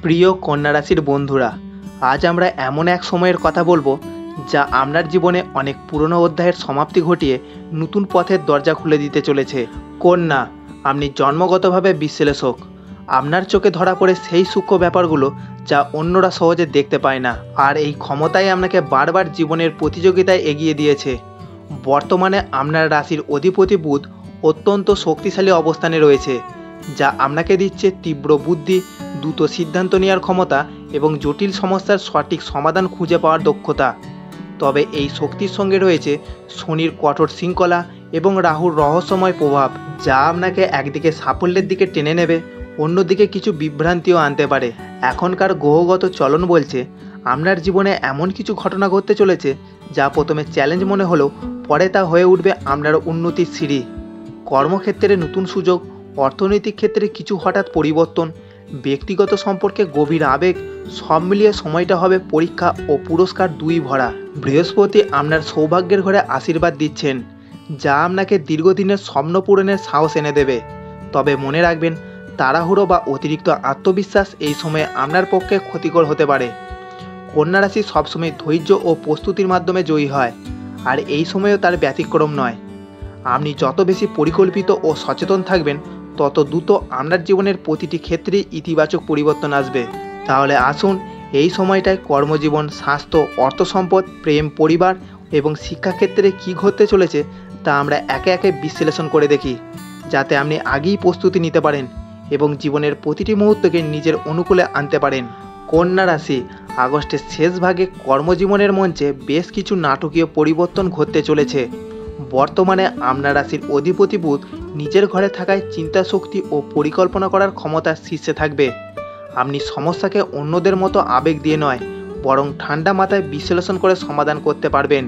প্রিয় কন্যা রাশির বন্ধুরা, আজ আমরা এমন এক সময়ের কথা বলবো যা আপনার জীবনে অনেক পুরনো অধ্যায়ের সমাপ্তি ঘটিয়ে নতুন পথের দরজা খুলে দিতে চলেছে। কন্যা, আপনি জন্মগতভাবে বিশ্লেষক। আপনার চোখে ধরা পড়ে সেই সূক্ষ্ম ব্যাপারগুলো যা অন্যরা সহজে দেখতে পায় না, আর এই ক্ষমতাই আপনাকে বারবার জীবনের প্রতিযোগিতায় এগিয়ে দিয়েছে। বর্তমানে আপনার রাশির অধিপতি বুধ অত্যন্ত শক্তিশালী অবস্থানে রয়েছে, যা আপনাকে দিচ্ছে তীব্র বুদ্ধি, দ্রুত সিদ্ধান্ত নেওয়ার ক্ষমতা এবং জটিল সমস্যার সঠিক সমাধান খুঁজে পাওয়ার দক্ষতা। তবে এই শক্তির সঙ্গে রয়েছে শনির কঠোর শৃঙ্খলা এবং রাহুর রহস্যময় প্রভাব, যা আপনাকে একদিকে সাফল্যের দিকে টেনে নেবে, অন্যদিকে কিছু বিভ্রান্তিও আনতে পারে। এখনকার গ্রহগত চলন বলছে আপনার জীবনে এমন কিছু ঘটনা ঘটতে চলেছে যা প্রথমে চ্যালেঞ্জ মনে হলেও পরে তা হয়ে উঠবে আপনার উন্নতির সিঁড়ি। কর্মক্ষেত্রে নতুন সুযোগ, অর্থনৈতিক ক্ষেত্রে কিছু হঠাৎ পরিবর্তন, ব্যক্তিগত সম্পর্কে গভীর আবেগ, সব মিলিয়ে সময়টা হবে পরীক্ষা ও পুরস্কার দুই ভরা। বৃহস্পতি আপনার সৌভাগ্যের ঘরে আশীর্বাদ দিচ্ছেন, যা আপনাকে দীর্ঘদিনের স্বপ্ন পূরণের সাহস এনে দেবে। তবে মনে রাখবেন, তাড়াহুড়ো বা অতিরিক্ত আত্মবিশ্বাস এই সময়ে আপনার পক্ষে ক্ষতিকর হতে পারে। কন্যা রাশি সবসময় ধৈর্য ও প্রস্তুতির মাধ্যমে জয়ী হয়, আর এই সময়েও তার ব্যতিক্রম নয়। আপনি যত বেশি পরিকল্পিত ও সচেতন থাকবেন, তত দ্রুত আপনার জীবনের প্রতিটি ক্ষেত্রেই ইতিবাচক পরিবর্তন আসবে। তাহলে আসুন এই সময়টায় কর্মজীবন, স্বাস্থ্য, অর্থ সম্পদ, প্রেম, পরিবার এবং শিক্ষাক্ষেত্রে কী ঘটতে চলেছে তা আমরা একে একে বিশ্লেষণ করে দেখি, যাতে আপনি আগেই প্রস্তুতি নিতে পারেন এবং জীবনের প্রতিটি মুহূর্তকে নিজের অনুকূলে আনতে পারেন। কন্যা রাশি, আগস্টের শেষ ভাগে কর্মজীবনের মঞ্চে বেশ কিছু নাটকীয় পরিবর্তন ঘটতে চলেছে। বর্তমানে আপনার রাশির অধিপতি বুধ নিজের ঘরে থাকায় চিন্তা শক্তি ও পরিকল্পনা করার ক্ষমতা শীর্ষে থাকবে। আপনি সমস্যাকে অন্যদের মতো আবেগ দিয়ে নয়, বরং ঠান্ডা মাথায় বিশ্লেষণ করে সমাধান করতে পারবেন।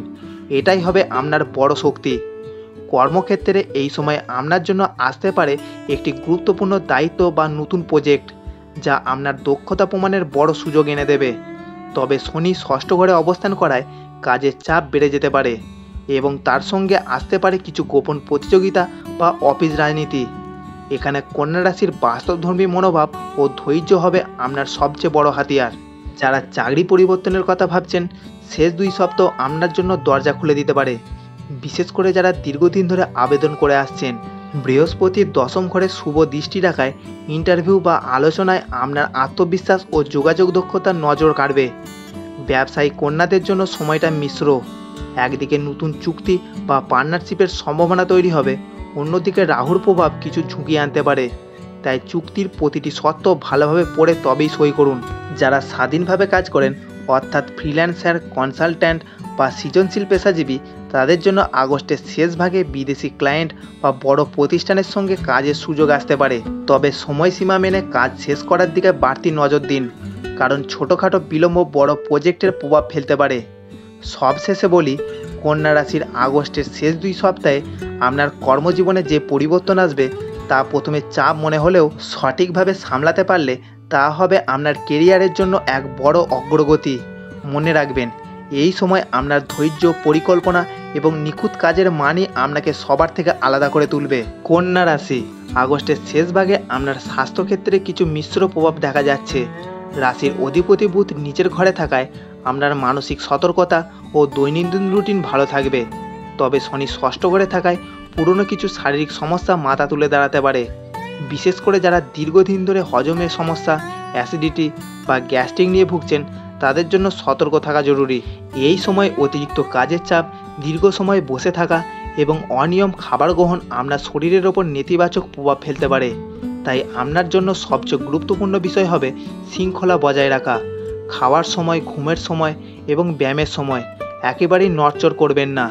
এটাই হবে আপনার বড় শক্তি। কর্মক্ষেত্রে এই সময় আপনার জন্য আসতে পারে একটি গুরুত্বপূর্ণ দায়িত্ব বা নতুন প্রজেক্ট, যা আপনার দক্ষতা প্রমাণের বড় সুযোগ এনে দেবে। তবে শনি ষষ্ঠ ঘরে অবস্থান করায় কাজের চাপ বেড়ে যেতে পারে এবং তার সঙ্গে আসতে পারে কিছু গোপন প্রতিযোগিতা বা অফিস রাজনীতি। এখানে কন্যা রাশির বাস্তবধর্মী মনোভাব ও ধৈর্য হবে আপনার সবচেয়ে বড় হাতিয়ার। যারা চাকরি পরিবর্তনের কথা ভাবছেন, শেষ 2 সপ্তাহ আপনার জন্য দরজা খুলে দিতে পারে, বিশেষ করে যারা দীর্ঘদিন ধরে আবেদন করে আসছেন। বৃহস্পতির দশম ঘরে শুভ দৃষ্টি রাখায় ইন্টারভিউ বা আলোচনায় আপনার আত্মবিশ্বাস ও যোগাযোগ দক্ষতার নজর কাড়বে। ব্যবসায়ী কন্যাদের জন্য সময়টা মিশ্র। একদিকে নতুন চুক্তি বা পার্টনারশিপের সম্ভাবনা তৈরি হবে, অন্যদিকে রাহুর প্রভাব কিছু ঝুঁকি আনতে পারে। তাই চুক্তির প্রতিটি শর্ত ভালোভাবে পড়ে তবেই সই করুন। যারা স্বাধীনভাবে কাজ করেন, অর্থাৎ ফ্রিল্যান্সার, কনসালট্যান্ট বা সৃজনশীল পেশাজীবী, তাদের জন্য আগস্টের শেষ ভাগে বিদেশি ক্লায়েন্ট বা বড় প্রতিষ্ঠানের সঙ্গে কাজের সুযোগ আসতে পারে। তবে সময়সীমা মেনে কাজ শেষ করার দিকে বাড়তি নজর দিন, কারণ ছোটোখাটো বিলম্ব বড় প্রজেক্টের প্রভাব ফেলতে পারে। সবশেষে বলি, কন্যা রাশির আগস্টের শেষ 2 সপ্তাহে আপনার কর্মজীবনে যে পরিবর্তন আসবে তা প্রথমে চাপ মনে হলেও সঠিকভাবে সামলাতে পারলে তা হবে আপনার কেরিয়ারের জন্য এক বড় অগ্রগতি। মনে রাখবেন, এই সময় আপনার ধৈর্য, পরিকল্পনা এবং নিখুঁত কাজের মানই আপনাকে সবার থেকে আলাদা করে তুলবে। কন্যা রাশি, আগস্টের শেষ ভাগে আপনার স্বাস্থ্যক্ষেত্রে কিছু মিশ্র প্রভাব দেখা যাচ্ছে। রাশির অধিপতি বুধ নিজের ঘরে থাকায় আপনার মানসিক সতর্কতা ও দৈনন্দিন রুটিন ভালো থাকবে। তবে শনি ষষ্ঠ ঘরে থাকায় পুরনো কিছু শারীরিক সমস্যা মাথা তুলে দাঁড়াতে পারে। বিশেষ করে যারা দীর্ঘদিন ধরে হজমের সমস্যা, অ্যাসিডিটি বা গ্যাস্ট্রিক নিয়ে ভুগছেন, তাদের জন্য সতর্ক থাকা জরুরি। এই সময় অতিরিক্ত কাজের চাপ, দীর্ঘ সময় বসে থাকা এবং অনিয়ম খাবার গ্রহণ আপনার শরীরের ওপর নেতিবাচক প্রভাব ফেলতে পারে। তাই আপনার জন্য সবচেয়ে গুরুত্বপূর্ণ বিষয় হবে শৃঙ্খলা বজায় রাখা। খাওয়ার সময়, ঘুমের সময় এবং ব্যায়ামের সময় একেবারেই নড়চড় করবেন না।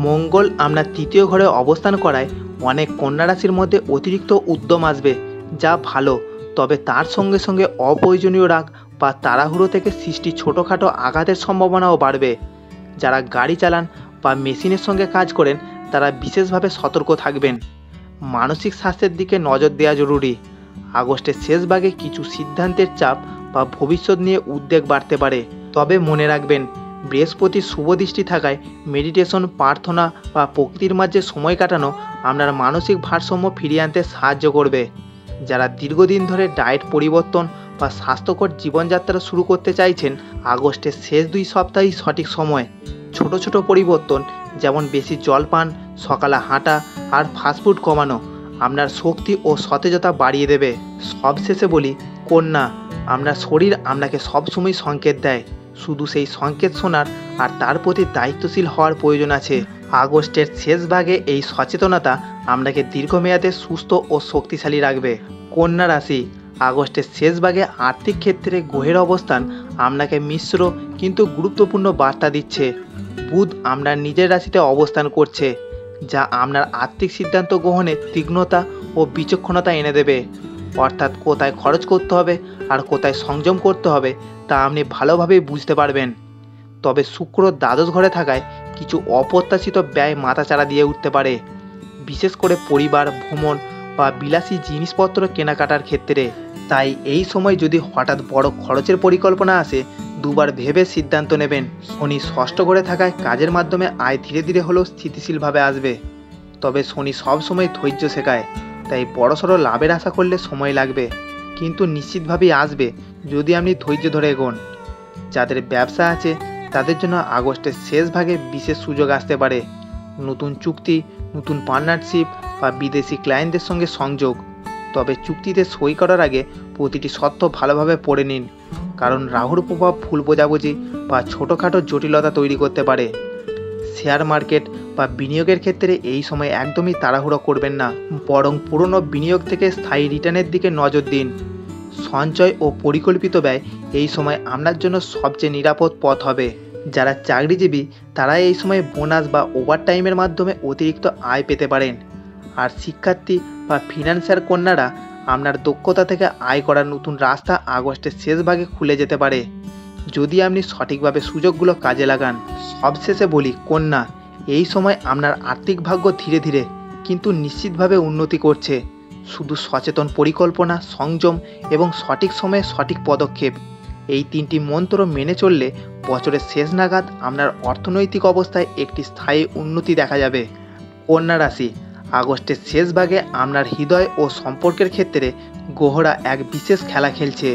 মঙ্গল আপনার 3য় ঘরে অবস্থান করায় অনেক কন্যা রাশির মধ্যে অতিরিক্ত উদ্যম আসবে, যা ভালো। তবে তার সঙ্গে সঙ্গে অপ্রয়োজনীয় রাগ বা তাড়াহুড়ো থেকে সৃষ্টি ছোটোখাটো আঘাতের সম্ভাবনাও বাড়বে। যারা গাড়ি চালান বা মেশিনের সঙ্গে কাজ করেন, তারা বিশেষভাবে সতর্ক থাকবেন। মানসিক স্বাস্থ্যের দিকে নজর দেওয়া জরুরি। আগস্টের শেষ ভাগে কিছু সিদ্ধান্তের চাপ বা ভবিষ্যৎ নিয়ে উদ্বেগ বাড়তে পারে। তবে মনে রাখবেন, বৃহস্পতির শুভ দৃষ্টি থাকায় মেডিটেশন, প্রার্থনা বা প্রকৃতির মাঝে সময় কাটানো আপনার মানসিক ভারসাম্য ফিরিয়ে আনতে সাহায্য করবে। যারা দীর্ঘদিন ধরে ডায়েট পরিবর্তন বা বা স্বাস্থ্যকর জীবনযাত্রা শুরু করতে চাইছেন, আগস্টের শেষ 2 সপ্তাহই সঠিক সময়। ছোট ছোট পরিবর্তন, যেমন বেশি জল পান, সকালে হাঁটা আর ফাস্টফুড কমানো আপনার শক্তি ও সতেজতা বাড়িয়ে দেবে। সবশেষে বলি, কন্যা, আপনার শরীর আপনাকে সবসময় সংকেত দেয়, শুধু সেই সংকেত শোনার আর তার প্রতি দায়িত্বশীল হওয়ার প্রয়োজন আছে। আগস্টের শেষ ভাগে এই সচেতনতা আপনাকে দীর্ঘমেয়াদে সুস্থ ও শক্তিশালী রাখবে। কন্যা রাশি, আগস্টের শেষ ভাগে আর্থিক ক্ষেত্রে গ্রহের অবস্থান আপনাকে মিশ্র কিন্তু গুরুত্বপূর্ণ বার্তা দিচ্ছে। বুধ আপনার নিজের রাশিতে অবস্থান করছে, যা আপনার আর্থিক সিদ্ধান্ত গ্রহণে তীক্ষ্ণতা ও বিচক্ষণতা এনে দেবে। অর্থাৎ কোথায় খরচ করতে হবে আর কোথায় সংযম করতে হবে তা আপনি ভালোভাবেই বুঝতে পারবেন। তবে শুক্র দ্বাদশ ঘরে থাকায় কিছু অপ্রত্যাশিত ব্যয় মাথাচাড়া দিয়ে উঠতে পারে, বিশেষ করে পরিবার, ভ্রমণ বা বিলাসী জিনিসপত্র কেনাকাটার ক্ষেত্রে। তাই এই সময় যদি হঠাৎ বড় খরচের পরিকল্পনা আসে, দুবার ভেবে সিদ্ধান্ত নেবেন। শনি ষষ্ঠ ঘরে থাকায় কাজের মাধ্যমে আয় ধীরে ধীরে হলেও স্থিতিশীলভাবে আসবে। তবে শনি সবসময় ধৈর্য শেখায়, তাই বড়সড় লাভের আশা করলে সময় লাগবে, কিন্তু নিশ্চিতভাবেই আসবে যদি আপনি ধৈর্য ধরে এগোন। যাদের ব্যবসা আছে তাদের জন্য আগস্টের শেষ ভাগে বিশেষ সুযোগ আসতে পারে। নতুন চুক্তি, নতুন পার্টনারশিপ বা বিদেশি ক্লায়েন্টদের সঙ্গে সংযোগ। তবে চুক্তিতে সই করার আগে প্রতিটি শর্ত ভালোভাবে পড়ে নিন, কারণ রাহুর প্রভাব ভুল বোঝাবুঝি বা ছোটোখাটো জটিলতা তৈরি করতে পারে। শেয়ার মার্কেট বা বিনিয়োগের ক্ষেত্রে এই সময় একদমই তাড়াহুড়ো করবেন না, বরং পুরনো বিনিয়োগ থেকে স্থায়ী রিটার্নের দিকে নজর দিন। সঞ্চয় ও পরিকল্পিত ব্যয় এই সময় আপনার জন্য সবচেয়ে নিরাপদ পথ হবে। যারা চাকরিজীবী তারা এই সময় বোনাস বা ওভারটাইমের মাধ্যমে অতিরিক্ত আয় পেতে পারেন। আর শিক্ষার্থী বা ফিনান্সিয়াল কন্যারা আপনার দক্ষতা থেকে আয় করার নতুন রাস্তা আগস্টের শেষ ভাগে খুলে যেতে পারে, যদি আপনি সঠিকভাবে সুযোগগুলো কাজে লাগান। সবশেষে বলি, কন্যা, এই সময় আপনার আর্থিক ভাগ্য ধীরে ধীরে কিন্তু নিশ্চিতভাবে উন্নতি করছে। শুধু সচেতন পরিকল্পনা, সংযম এবং সঠিক সময়ে সঠিক পদক্ষেপ, এই 3টি মন্ত্র মেনে চললে বছরের শেষ নাগাদ আপনার অর্থনৈতিক অবস্থায় একটি স্থায়ী উন্নতি দেখা যাবে। কন্যা রাশি, আগস্টের শেষ ভাগে আপনার হৃদয় ও সম্পর্কের ক্ষেত্রে গ্রহরা এক বিশেষ খেলা খেলছে।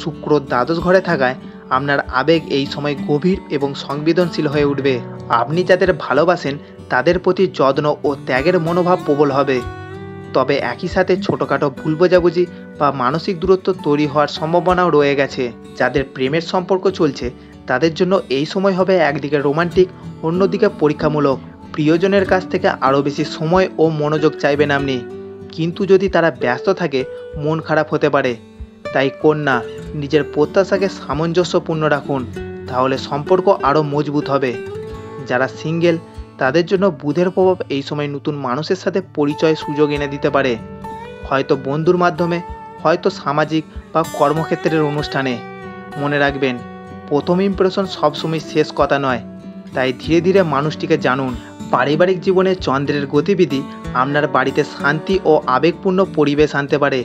শুক্র দ্বাদশ ঘরে থাকায় আপনার আবেগ এই সময় গভীর এবং সংবেদনশীল হয়ে উঠবে। আপনি যাদের ভালোবাসেন তাদের প্রতি যত্ন ও ত্যাগের মনোভাব প্রবল হবে। তবে একই সাথে ছোটোখাটো ভুল বোঝাবুঝি বা মানসিক দূরত্ব তৈরি হওয়ার সম্ভাবনাও রয়ে গেছে। যাদের প্রেমের সম্পর্ক চলছে তাদের জন্য এই সময় হবে একদিকে রোমান্টিক, অন্যদিকে পরীক্ষামূলক। প্রিয়জনের কাছ থেকে আরও বেশি সময় ও মনোযোগ চাইবেন আপনি, কিন্তু যদি তারা ব্যস্ত থাকে মন খারাপ হতে পারে। তাই কন্যা, নিজের প্রত্যাশাকে সামঞ্জস্যপূর্ণ রাখুন, তাহলে সম্পর্ক আরও মজবুত হবে। যারা সিঙ্গেল তাদের জন্য বুধের প্রভাব এই সময় নতুন মানুষের সাথে পরিচয় সুযোগ এনে দিতে পারে, হয়তো বন্ধুর মাধ্যমে, হয়তো সামাজিক বা কর্মক্ষেত্রের অনুষ্ঠানে। মনে রাখবেন, প্রথম ইমপ্রেশন সবসময় শেষ কথা নয়, তাই ধীরে ধীরে মানুষটিকে জানুন। পারিবারিক জীবনে চন্দ্রের গতিবিধি আপনার বাড়িতে শান্তি ও আবেগপূর্ণ পরিবেশ আনতে পারে।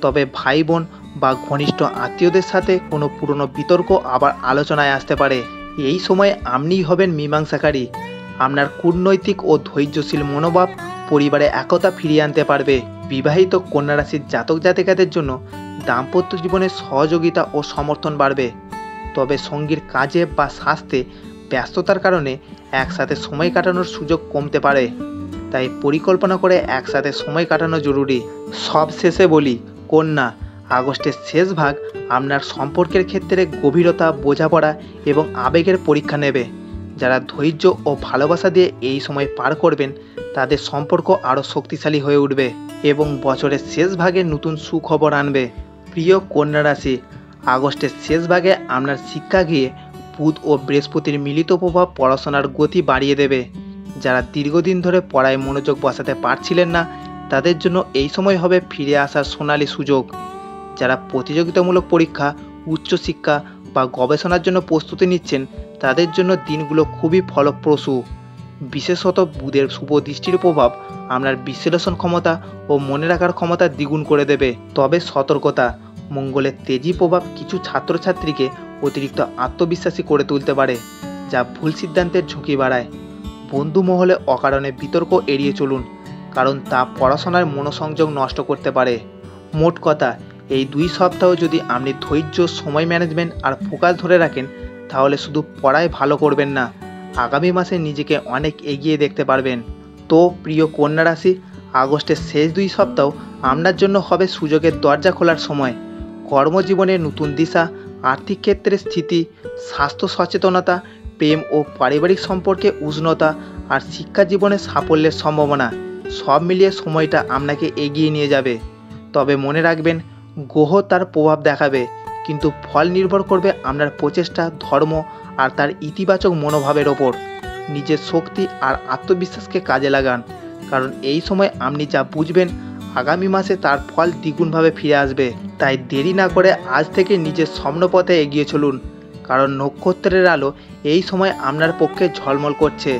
তবে ভাই বোন বা ঘনিষ্ঠ আত্মীয়দের সাথে কোনো পুরনো বিতর্ক আবার আলোচনায় আসতে পারে। এই সময় আপনিই হবেন মীমাংসাকারী। আপনার কূটনৈতিক ও ধৈর্যশীল মনোভাব পরিবারে একতা ফিরিয়ে আনতে পারবে। বিবাহিত কন্যা রাশির জাতক জাতিকাদের জন্য দাম্পত্য জীবনে সহযোগিতা ও সমর্থন বাড়বে। তবে সঙ্গীর কাজে বা স্বাস্থ্যে ব্যস্ততার কারণে একসাথে সময় কাটানোর সুযোগ কমতে পারে, তাই পরিকল্পনা করে একসাথে সময় কাটানো জরুরি। সব শেষে বলি, কন্যা, আগস্টের শেষ ভাগ আপনার সম্পর্কের ক্ষেত্রে গভীরতা, বোঝাপড়া এবং আবেগের পরীক্ষা নেবে। যারা ধৈর্য ও ভালোবাসা দিয়ে এই সময় পার করবেন তাদের সম্পর্ক আরও শক্তিশালী হয়ে উঠবে এবং বছরের শেষ ভাগে নতুন সুখবর আনবে। প্রিয় কন্যা রাশি, আগস্টের শেষ ভাগে আপনার শিক্ষা গিয়ে বুধ ও বৃহস্পতির মিলিত প্রভাব পড়াশোনার গতি বাড়িয়ে দেবে। যারা দীর্ঘদিন ধরে পড়ায় মনোযোগ বসাতে পারছিলেন না তাদের জন্য এই সময় হবে ফিরে আসার সোনালি সুযোগ। যারা প্রতিযোগিতামূলক পরীক্ষা, উচ্চশিক্ষা বা গবেষণার জন্য প্রস্তুতি নিচ্ছেন তাদের জন্য দিনগুলো খুবই ফলপ্রসূ। বিশেষত বুধের শুভ দৃষ্টির প্রভাব আপনার বিশ্লেষণ ক্ষমতা ও মনে রাখার ক্ষমতা দ্বিগুণ করে দেবে। তবে সতর্কতা, মঙ্গলের তেজি প্রভাব কিছু ছাত্রছাত্রীকে অতিরিক্ত আত্মবিশ্বাসী করে তুলতে পারে, যা ভুল সিদ্ধান্তের ঝুঁকি বাড়ায়। বন্ধু মহলে অকারণে বিতর্ক এড়িয়ে চলুন, কারণ তা পড়াশোনার মনোসংযোগ নষ্ট করতে পারে। মোট কথা, এই 2 সপ্তাহ যদি আপনি ধৈর্য, সময় ম্যানেজমেন্ট আর ফোকাস ধরে রাখেন, তাহলে শুধু পড়ায় ভালো করবেন না, আগামী মাসে নিজেকে অনেক এগিয়ে দেখতে পারবেন। তো প্রিয় কন্যা রাশি, আগস্টের শেষ 2 সপ্তাহ আপনার জন্য হবে সুযোগের দরজা খোলার সময়। কর্মজীবনে নতুন দিশা, আর্থিক ক্ষেত্রে স্থিতি, স্বাস্থ্য সচেতনতা, প্রেম ও পারিবারিক সম্পর্কে উষ্ণতা আর শিক্ষা জীবনে সাফল্যের সম্ভাবনা, সব মিলিয়ে সময়টা আপনাকে এগিয়ে নিয়ে যাবে। তবে মনে রাখবেন, গ্রহ তার প্রভাব দেখাবে, কিন্তু ফল নির্ভর করবে আপনার প্রচেষ্টা, ধর্ম আর তার ইতিবাচক মনোভাবের ওপর। নিজের শক্তি আর আত্মবিশ্বাসকে কাজে লাগান, কারণ এই সময় আপনি যা বুঝবেন, আগামী মাসে তার ফল দ্বিগুণভাবে ফিরে আসবে। তাই দেরি না করে আজ থেকে নিজের স্বপ্নপথে এগিয়ে চলুন, কারণ নক্ষত্রের আলো এই সময় আপনার পক্ষে ঝলমল করছে।